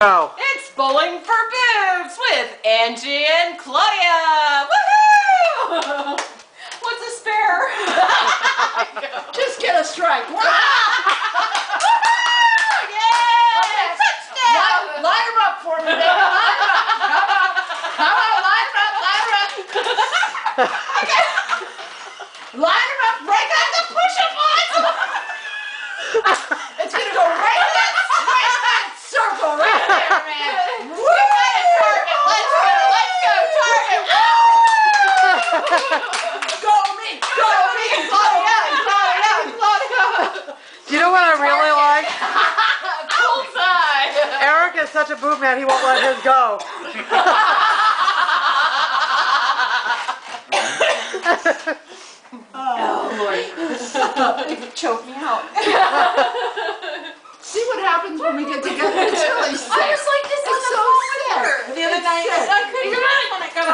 Oh. It's Bowling for Boobs with Angie and Claudia. Woohoo! What's a spare? Just get a strike. Woohoo! Yay! Touchdown! Line them up for me, baby. Line them up. Come on, line them up, line them up. Okay. Line them up, break out the push-up lines. It's going to go right in that circle right there, man. Woo! Target. Let's go, Target. Go me, Claudia, Claudia. Do you know what I really like? Bullseye. Eric is such a boob man, he won't let his go. Oh, Lord. Choke me out. See what happens when we get together. It's really sick. I was like, this is It's so so sick. The other night, I couldn't get it when I got